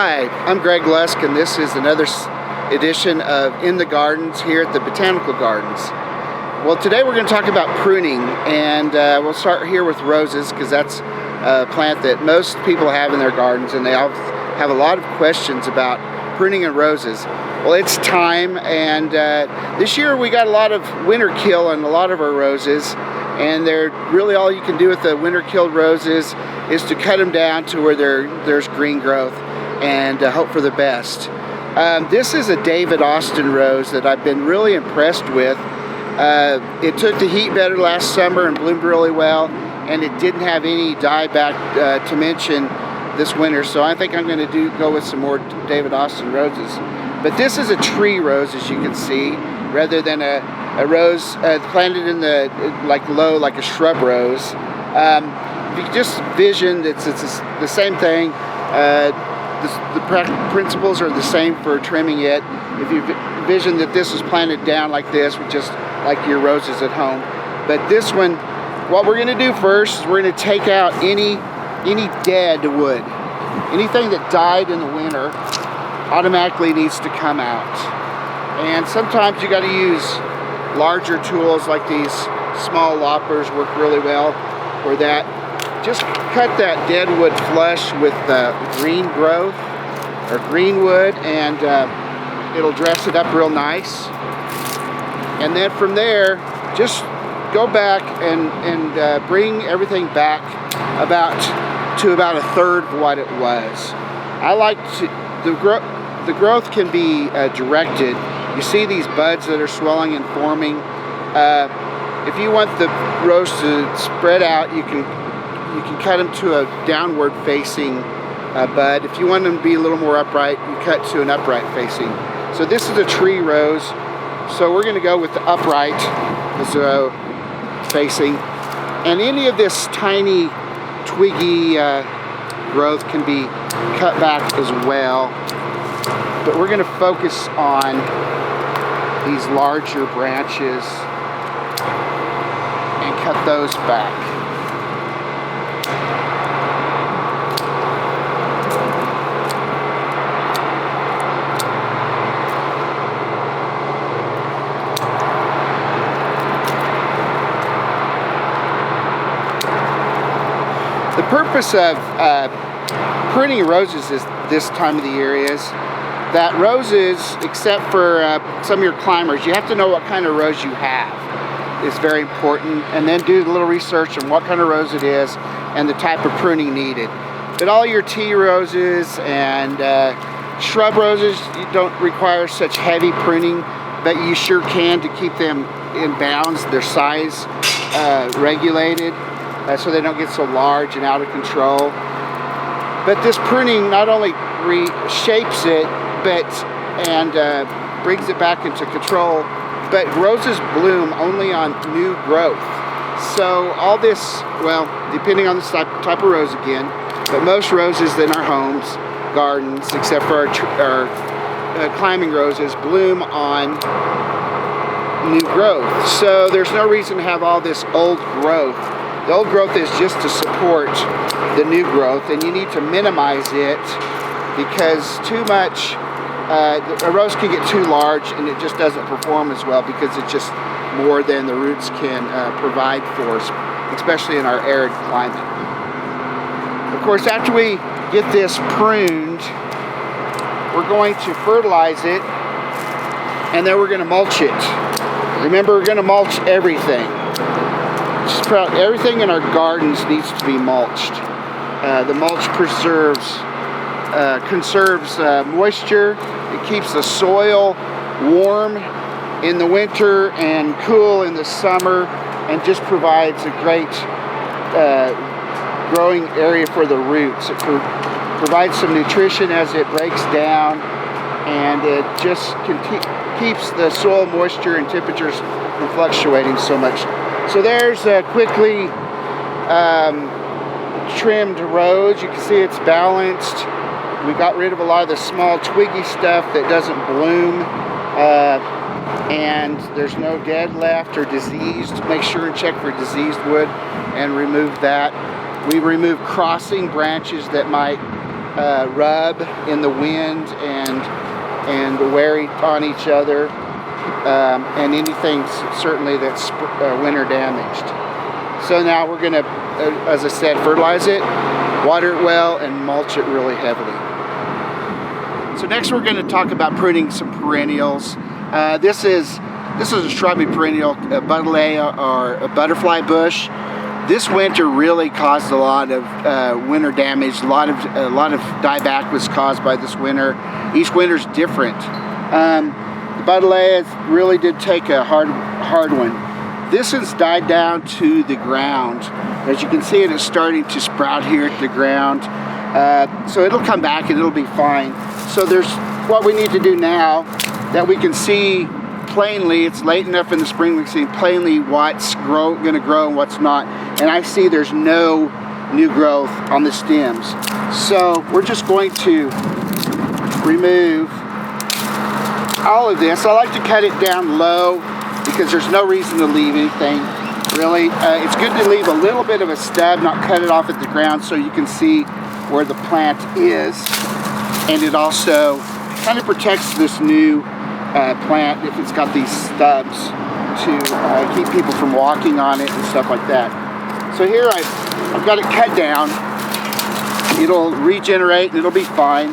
Hi, I'm Greg Lusk, and this is another edition of In the Gardens here at the Botanical Gardens. Well, today we're going to talk about pruning, and we'll start here with roses because that's a plant that most people have in their gardens, and they all have a lot of questions about pruning and roses. Well, it's time, and this year we got a lot of winter kill on a lot of our roses, and they're really all you can do with the winter killed roses is to cut them down to where there's green growth and hope for the best. This is a David Austin rose that I've been really impressed with. It took the heat better last summer and bloomed really well, and it didn't have any dieback to mention this winter, so I think I'm going to go with some more David Austin roses. But this is a tree rose, as you can see, rather than a rose planted in the low, like a shrub rose. If you just vision, it's the same thing. The principles are the same for trimming it. If you vision that this was planted down like this, with just like your roses at home. But this one, what we're going to do first is we're going to take out any dead wood. Anything that died in the winter automatically needs to come out. And sometimes you got to use larger tools like these small loppers work really well for that. Just cut that dead wood flush with green growth or green wood, and it'll dress it up real nice. And then from there, just go back and bring everything back to about a third of what it was. I like to, the growth can be directed. You see these buds that are swelling and forming. If you want the rose to spread out, you can cut them to a downward facing bud. If you want them to be a little more upright, you cut to an upright facing. So this is a tree rose, so we're going to go with the upright facing. And any of this tiny twiggy growth can be cut back as well. But we're going to focus on these larger branches and cut those back. The purpose of pruning roses this time of the year is that roses, except for some of your climbers, you have to know what kind of rose you have. It's very important, and then do a little research on what kind of rose it is and the type of pruning needed. But all your tea roses and shrub roses, you don't require such heavy pruning, but you sure can to keep them in bounds, their size regulated. So they don't get so large and out of control. But this pruning not only reshapes it, and brings it back into control, but roses bloom only on new growth. So all this, well, depending on the type of rose again, but most roses in our homes, gardens, except for our climbing roses, bloom on new growth. So there's no reason to have all this old growth. The old growth is just to support the new growth, and you need to minimize it because too much, a rose can get too large and it just doesn't perform as well because it's just more than the roots can provide for us, especially in our arid climate. Of course, after we get this pruned, we're going to fertilize it, and then we're going to mulch it. Remember, we're going to mulch everything. Everything in our gardens needs to be mulched. The mulch conserves moisture. It keeps the soil warm in the winter and cool in the summer, and just provides a great growing area for the roots. It provides some nutrition as it breaks down, and it just keeps the soil moisture and temperatures from fluctuating so much. So there's a quickly trimmed rose. You can see it's balanced. We got rid of a lot of the small twiggy stuff that doesn't bloom, and there's no dead left or diseased. Make sure and check for diseased wood and remove that. We remove crossing branches that might rub in the wind and wear on each other, and anything certainly that's winter damaged. So now we're going to, as I said, fertilize it, water it well, and mulch it really heavily. So next we're going to talk about pruning some perennials. This is a shrubby perennial, a buddleia or a butterfly bush. This winter really caused a lot of winter damage. A lot of dieback was caused by this winter. Each winter's different. The buddleia really did take a hard one. This has died down to the ground. As you can see, it is starting to sprout here at the ground. So it'll come back and it'll be fine. So there's what we need to do now that we can see plainly. It's late enough in the spring we can see plainly what's going to grow and what's not. And I see there's no new growth on the stems. So we're just going to remove all of this. I like to cut it down low because there's no reason to leave anything really. It's good to leave a little bit of a stub, not cut it off at the ground, so you can see where the plant is. And it also kind of protects this new plant if it's got these stubs to keep people from walking on it and stuff like that. So here I've got it cut down. It'll regenerate and it'll be fine.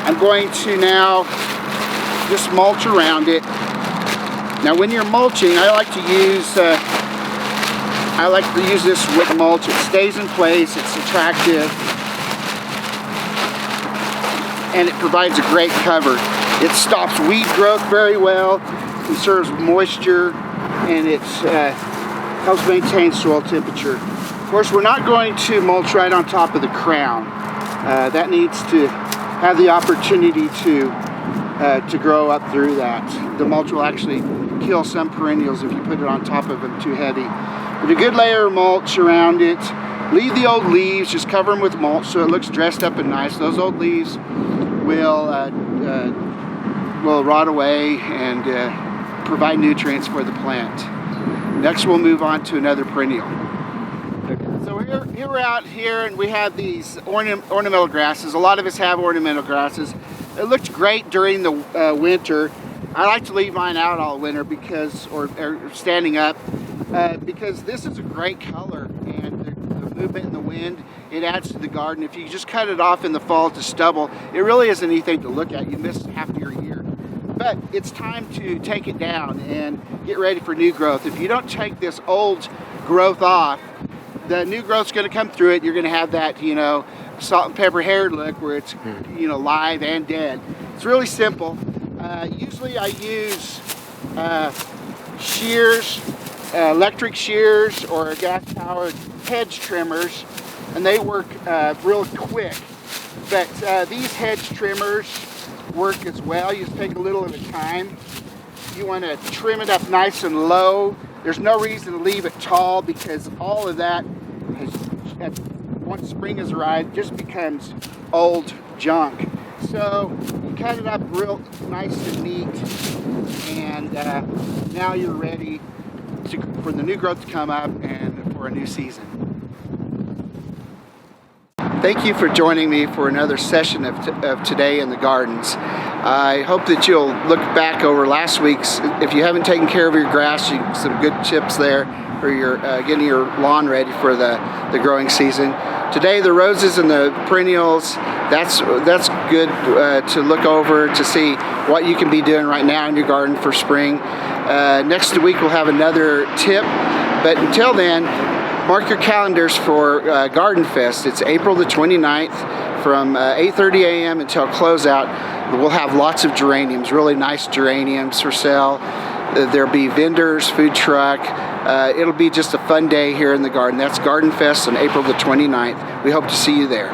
I'm going to now just mulch around it. Now when you're mulching, I like to use this wood mulch. It stays in place, it's attractive, and it provides a great cover. It stops weed growth very well, conserves moisture, and it helps maintain soil temperature. Of course, we're not going to mulch right on top of the crown. That needs to have the opportunity to grow up through that. The mulch will actually kill some perennials if you put it on top of them too heavy. But a good layer of mulch around it. Leave the old leaves, just cover them with mulch so it looks dressed up and nice. Those old leaves will rot away and provide nutrients for the plant. Next we'll move on to another perennial. So here we're out here and we have these ornamental grasses. A lot of us have ornamental grasses. It looked great during the winter. I like to leave mine out all winter because, or standing up, because this is a great color, and the movement in the wind, it adds to the garden. If you just cut it off in the fall to stubble, it really isn't anything to look at. You miss half your year. But it's time to take it down and get ready for new growth. If you don't take this old growth off, the new growth's going to come through it. You're going to have that, you know, salt and pepper hair look where it's, you know, live and dead. It's really simple. Usually I use shears, electric shears or gas-powered hedge trimmers, and they work real quick. But these hedge trimmers work as well. You just take a little at a time. You want to trim it up nice and low. There's no reason to leave it tall because all of that, once spring has arrived, just becomes old junk. So you cut it up real nice and neat, and now you're ready for the new growth to come up and for a new season. Thank you for joining me for another session of Today in the Gardens. I hope that you'll look back over last week's. If you haven't taken care of your grass, some good tips there for your getting your lawn ready for the growing season. Today, the roses and the perennials, that's good to look over to see what you can be doing right now in your garden for spring. Next week we'll have another tip, but until then, mark your calendars for Garden Fest. It's April the 29th from 8:30 a.m. until closeout. We'll have lots of geraniums, really nice geraniums for sale. There'll be vendors, food truck. It'll be just a fun day here in the garden. That's Garden Fest on April the 29th. We hope to see you there.